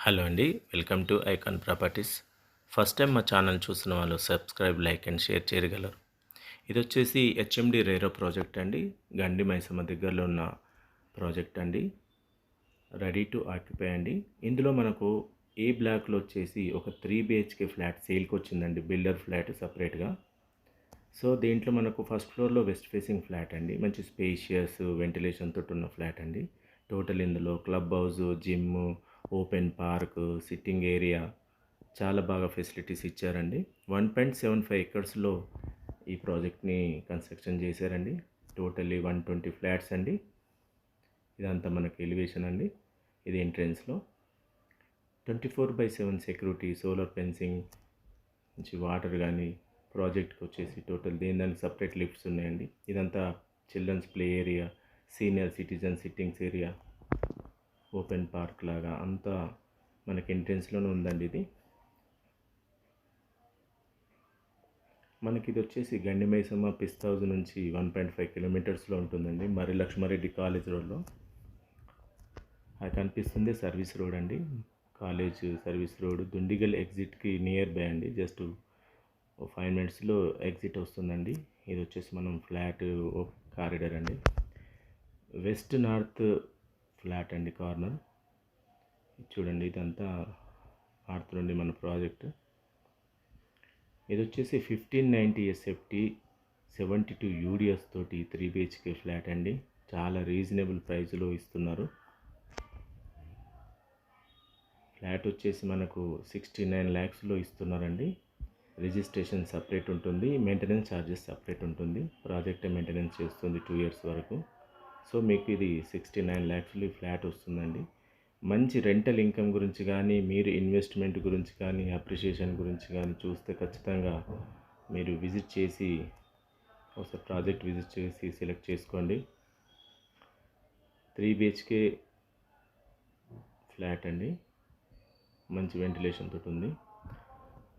Hello అండి, welcome to icon properties. First time మా channel చూస్తున్న వాళ్ళు సబ్స్క్రైబ్, లైక్ అండ్ షేర్ చేయగలరు. ఇది వచ్చేసి హెచ్ఎండి రేరో ప్రాజెక్ట్ అండి. గండి మైసమ్మ దగ్గరలో ఉన్న ప్రాజెక్ట్ అండి. రెడీ టు ఆక్యుపై అండి. ఇందులో మనకు ఏ బ్లాక్లో వచ్చేసి ఒక 3 BHK ఫ్లాట్ సేల్కి వచ్చిందండి, బిల్డర్ ఫ్లాట్ సపరేట్గా. సో దీంట్లో మనకు ఫస్ట్ ఫ్లోర్లో వెస్ట్ ఫేసింగ్ ఫ్లాట్ అండి. మంచి స్పేషియస్ వెంటిలేషన్ తోటి ఉన్న ఫ్లాట్ అండి. టోటల్ ఇందులో club house, gym, open park, sitting area చాలా బాగా ఫెసిలిటీస్ ఇచ్చారండి. 1.75 ఎకర్స్లో ఈ ప్రాజెక్ట్ని కన్స్ట్రక్షన్ చేశారండి. టోటల్లీ 120 ఫ్లాట్స్ అండి. ఇదంతా మనకి ఎలివేషన్ అండి. ఇది ఎంట్రెన్స్లో 24/7 సెక్యూరిటీ, సోలార్ ఫెన్సింగ్, మంచి వాటర్ కానీ ప్రాజెక్ట్కి వచ్చేసి టోటల్ దానికి సపరేట్ లిఫ్ట్స్ ఉన్నాయండి. ఇదంతా children's play area, senior citizen sittings area, open park లాగా అంతా మనకి ఎంట్రెన్స్లోనే ఉందండి. ఇది మనకి ఇది వచ్చేసి గండి మైసమ్మ పిస్ట్ హౌస్ నుంచి 1.5 కిలోమీటర్స్లో ఉంటుందండి. మరి లక్ష్మారెడ్డి కాలేజ్ రోడ్లో అది కనిపిస్తుంది సర్వీస్ రోడ్ అండి. కాలేజ్ సర్వీస్ రోడ్ దుండిగల్ ఎగ్జిట్కి నియర్ బై అండి. జస్ట్ 5 మినిట్స్లో ఎగ్జిట్ వస్తుందండి. ఇది వచ్చేసి మనం ఫ్లాట్ కారిడార్ అండి. వెస్ట్ నార్త్ ఫ్లాట్ అండి, కార్నర్ చూడండి. ఇదంతా నార్త్ నుండి మన ప్రాజెక్ట్. ఇది వచ్చేసి 1590 SFT 72 UDS తోటి 3 BHK ఫ్లాట్ అండి. చాలా రీజనబుల్ ప్రైస్లో ఇస్తున్నారు. ఫ్లాట్ వచ్చేసి మనకు 69 lakhsలో ఇస్తున్నారండి. రిజిస్ట్రేషన్ సపరేట్ ఉంటుంది, మెయింటెనెన్స్ ఛార్జెస్ సపరేట్ ఉంటుంది. ప్రాజెక్ట్ మెయింటెనెన్స్ చేస్తుంది 2 years వరకు. సో మీకు ఇది 69 lakhsలో ఈ ఫ్లాట్ వస్తుందండి. మంచి రెంటల్ ఇన్కమ్ గురించి కానీ, మీరు ఇన్వెస్ట్మెంట్ గురించి కానీ, అప్రిషియేషన్ గురించి కానీ చూస్తే ఖచ్చితంగా మీరు విజిట్ చేసి ఒకసారి ప్రాజెక్ట్ విజిట్ చేసి సెలెక్ట్ చేసుకోండి. 3 BHK ఫ్లాట్ అండి. మంచి వెంటిలేషన్ తోటి ఉంది.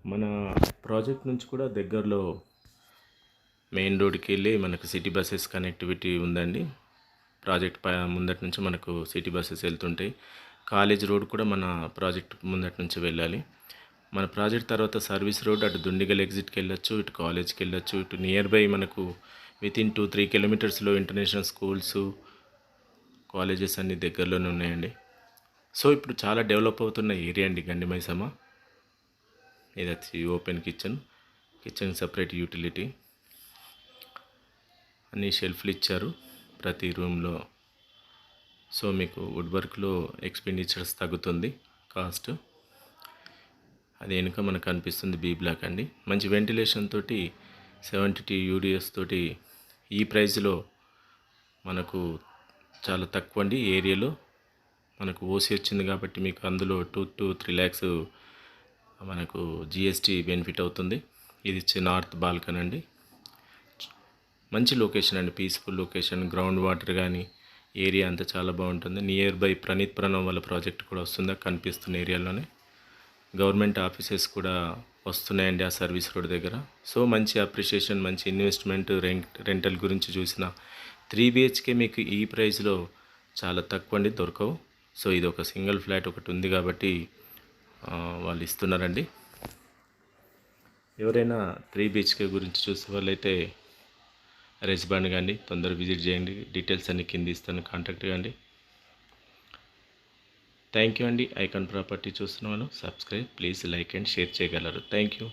మన ప్రాజెక్ట్ నుంచి కూడా దగ్గరలో మెయిన్ రోడ్కి వెళ్ళి మనకు సిటీ బస్సెస్ కనెక్టివిటీ ఉందండి. ప్రాజెక్ట్ ముందటి నుంచి మనకు సిటీ బస్సెస్ వెళ్తుంటాయి. కాలేజ్ రోడ్ కూడా మన ప్రాజెక్ట్ ముందటి నుంచి వెళ్ళాలి. మన ప్రాజెక్ట్ తర్వాత సర్వీస్ రోడ్ అటు దుండిగల్ ఎగ్జిట్కి వెళ్ళొచ్చు, ఇటు కాలేజ్కి వెళ్ళొచ్చు. ఇటు నియర్ బై మనకు వితిన్ 2-3 కిలోమీటర్స్లో ఇంటర్నేషనల్ స్కూల్స్, కాలేజెస్ అన్నీ దగ్గరలోనే ఉన్నాయండి. సో ఇప్పుడు చాలా డెవలప్ అవుతున్న ఏరియా అండి గండి మైసమ్మ. ఇది వచ్చి ఓపెన్ కిచెన్ సపరేట్ యూటిలిటీ, అన్ని షెల్ఫ్లు ఇచ్చారు ప్రతి రూమ్లో. సో మీకు వుడ్ వర్క్లో ఎక్స్పెండిచర్స్ తగ్గుతుంది కాస్ట్. అది వెనుక మనకు కనిపిస్తుంది బీ బ్లాక్ అండి. మంచి వెంటిలేషన్ తోటి 72 UDS తోటి ఈ ప్రైస్లో మనకు చాలా తక్కువ అండి. ఏరియాలో మనకు ఓసీ వచ్చింది కాబట్టి మీకు అందులో 2 to 3 lakhs మనకు GST బెనిఫిట్ అవుతుంది. ఇది నార్త్ బాల్కన్ అండి. మంచి లొకేషన్ అండి, పీస్ఫుల్ లొకేషన్. గ్రౌండ్ వాటర్ కానీ ఏరియా అంతా చాలా బాగుంటుంది. నియర్ బై ప్రణీత్ ప్రణవ్ వాళ్ళ ప్రాజెక్ట్ కూడా వస్తుందా కనిపిస్తున్న ఏరియాలోనే. గవర్నమెంట్ ఆఫీసెస్ కూడా వస్తున్నాయండి ఆ సర్వీస్ రోడ్ దగ్గర. సో మంచి అప్రిషియేషన్, మంచి ఇన్వెస్ట్మెంట్, రెంటల్ గురించి చూసిన 3 BHK మీకు ఈ ప్రైస్లో చాలా తక్కువ అండి, దొరకవు. సో ఇది ఒక సింగిల్ ఫ్లాట్ ఒకటి ఉంది కాబట్టి వాళ్ళు ఇస్తున్నారండి. ఎవరైనా 3 BHK గురించి చూసే వాళ్ళైతే రెస్పాండ్ కానీ తొందరగా విజిట్ చేయండి. డీటెయిల్స్ అన్ని కింద ఇస్తాను, కాంటాక్ట్ కండి. థ్యాంక్ యూ అండి. ఐకాన్ ప్రాపర్టీ చూస్తున్న వాళ్ళు subscribe, please like and share చేయగలరు. Thank you.